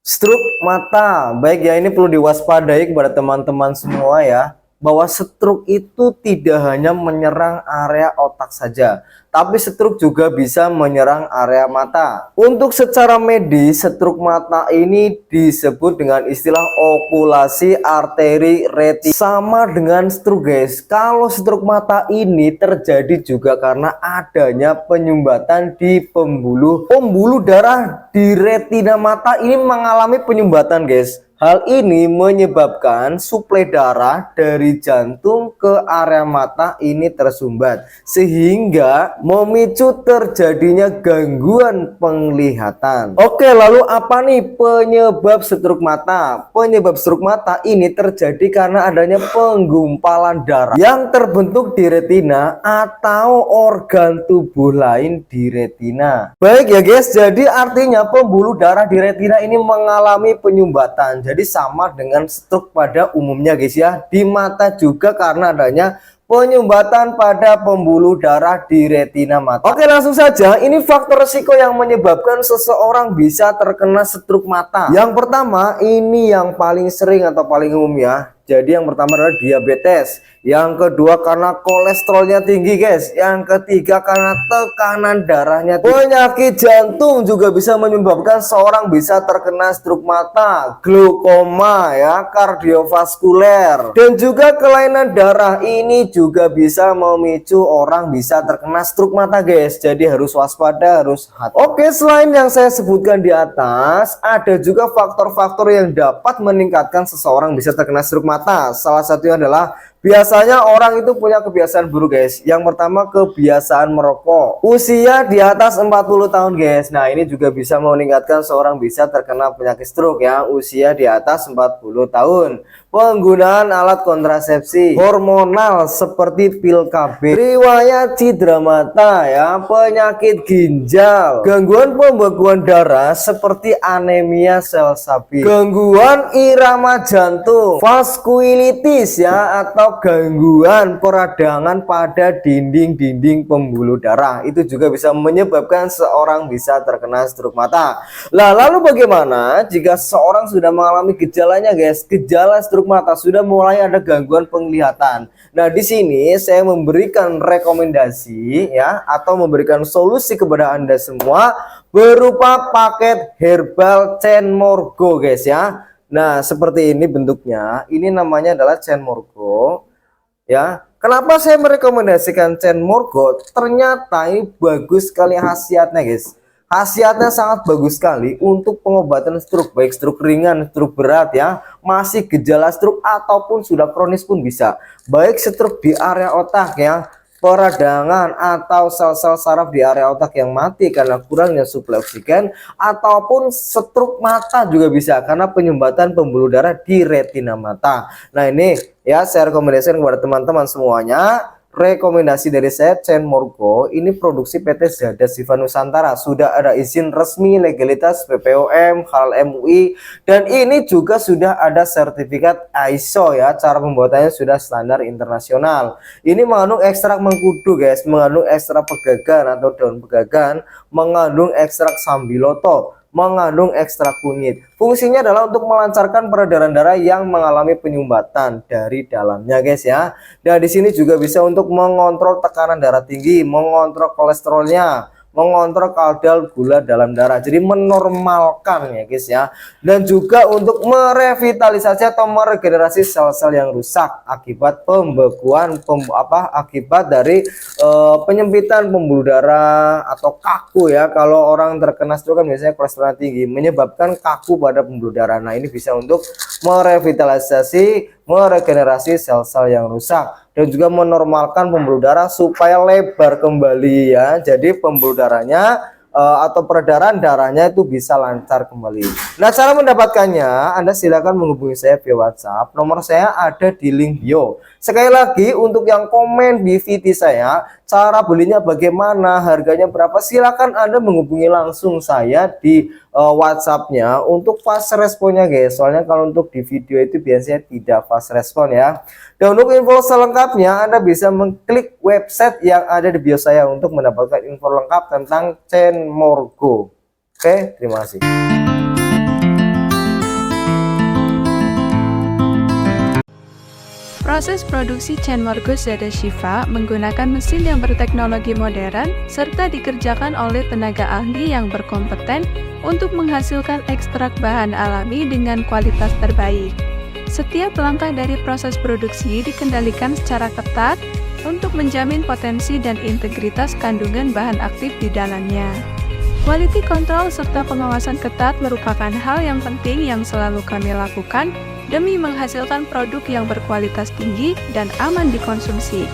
Stroke mata, baik ya, ini perlu diwaspadai kepada teman-teman semua ya, bahwa stroke itu tidak hanya menyerang area otak saja, tapi stroke juga bisa menyerang area mata. Untuk secara medis, stroke mata ini disebut dengan istilah okulasi arteri retina. Sama dengan stroke guys, kalau stroke mata ini terjadi juga karena adanya penyumbatan di pembuluh darah di retina mata ini mengalami penyumbatan guys. Hal ini menyebabkan suplai darah dari jantung ke area mata ini tersumbat, sehingga memicu terjadinya gangguan penglihatan. Oke, lalu apa nih penyebab stroke mata? Penyebab stroke mata ini terjadi karena adanya penggumpalan darah yang terbentuk di retina atau organ tubuh lain di retina. Baik ya guys, jadi artinya pembuluh darah di retina ini mengalami penyumbatan. Jadi sama dengan stroke pada umumnya guys ya. Di mata juga karena adanya penyumbatan pada pembuluh darah di retina mata. Oke, langsung saja. Ini faktor risiko yang menyebabkan seseorang bisa terkena stroke mata. Yang pertama, ini yang paling sering atau paling umum ya. Jadi yang pertama adalah diabetes. Yang kedua karena kolesterolnya tinggi guys. Yang ketiga karena tekanan darahnya tinggi. Penyakit jantung juga bisa menyebabkan seorang bisa terkena stroke mata, glaukoma ya, kardiovaskuler, dan juga kelainan darah ini juga bisa memicu orang bisa terkena stroke mata guys. Jadi harus waspada, harus hati. Oke, selain yang saya sebutkan di atas, ada juga faktor-faktor yang dapat meningkatkan seseorang bisa terkena stroke mata. Salah satunya adalah biasanya orang itu punya kebiasaan buruk guys. Yang pertama, kebiasaan merokok. Usia di atas 40 tahun guys. Nah, ini juga bisa meningkatkan seorang bisa terkena penyakit stroke ya. Usia di atas 40 tahun. Penggunaan alat kontrasepsi hormonal seperti pil KB, riwayat cedera mata ya, penyakit ginjal, gangguan pembekuan darah seperti anemia sel sapi, gangguan irama jantung, vaskulitis ya, atau gangguan peradangan pada dinding-dinding pembuluh darah. Itu juga bisa menyebabkan seorang bisa terkena stroke mata. Lah, lalu bagaimana jika seorang sudah mengalami gejalanya guys? Gejala stroke mata sudah mulai ada gangguan penglihatan. Nah, di sini saya memberikan rekomendasi ya, atau memberikan solusi kepada Anda semua berupa paket herbal Cenmorgo guys ya. Nah, seperti ini bentuknya. Ini namanya adalah Cenmorgo ya. Kenapa saya merekomendasikan Cenmorgo? Ternyata ini bagus sekali khasiatnya guys. Khasiatnya sangat bagus sekali untuk pengobatan stroke, baik stroke ringan, stroke berat ya, masih gejala stroke ataupun sudah kronis pun bisa. Baik stroke di area otak ya, peradangan atau sel-sel saraf di area otak yang mati karena kurangnya suplai oksigen, ataupun stroke mata juga bisa karena penyumbatan pembuluh darah di retina mata. Nah, ini ya saya rekomendasikan kepada teman-teman semuanya. Rekomendasi dari saya, Cenmorgo ini produksi PT Zada Siva Nusantara, sudah ada izin resmi legalitas BPOM, halal MUI, dan ini juga sudah ada sertifikat ISO ya. Cara pembuatannya sudah standar internasional. Ini mengandung ekstrak mengkudu guys, mengandung ekstrak pegagan atau daun pegagan, mengandung ekstrak sambiloto, mengandung ekstrak kunyit. Fungsinya adalah untuk melancarkan peredaran darah yang mengalami penyumbatan dari dalamnya guys ya. Dan di sini juga bisa untuk mengontrol tekanan darah tinggi, mengontrol kolesterolnya, mengontrol kadar gula dalam darah, jadi menormalkan ya guys ya. Dan juga untuk merevitalisasi atau meregenerasi sel-sel yang rusak akibat pembekuan akibat dari penyempitan pembuluh darah atau kaku ya. Kalau orang terkena stroke kan biasanya kolesterol tinggi menyebabkan kaku pada pembuluh darah. Nah, ini bisa untuk merevitalisasi, meregenerasi sel-sel yang rusak, dan juga menormalkan pembuluh darah supaya lebar kembali ya. Jadi pembuluh darahnya atau peredaran darahnya itu bisa lancar kembali. Nah, cara mendapatkannya Anda silakan menghubungi saya via WhatsApp. Nomor saya ada di link bio. Sekali lagi, untuk yang komen di VT saya, cara belinya bagaimana, harganya berapa, silakan Anda menghubungi langsung saya di WhatsApp-nya untuk fast responnya guys. Soalnya kalau untuk di video itu biasanya tidak fast respon ya. Dan untuk info selengkapnya Anda bisa mengklik website yang ada di bio saya untuk mendapatkan info lengkap tentang Cenmorgo. Oke, terima kasih. Proses produksi Cenmorgo Zada Shifa menggunakan mesin yang berteknologi modern serta dikerjakan oleh tenaga ahli yang berkompeten untuk menghasilkan ekstrak bahan alami dengan kualitas terbaik. Setiap langkah dari proses produksi dikendalikan secara ketat untuk menjamin potensi dan integritas kandungan bahan aktif di dalamnya. Quality control serta pengawasan ketat merupakan hal yang penting yang selalu kami lakukan demi menghasilkan produk yang berkualitas tinggi dan aman dikonsumsi.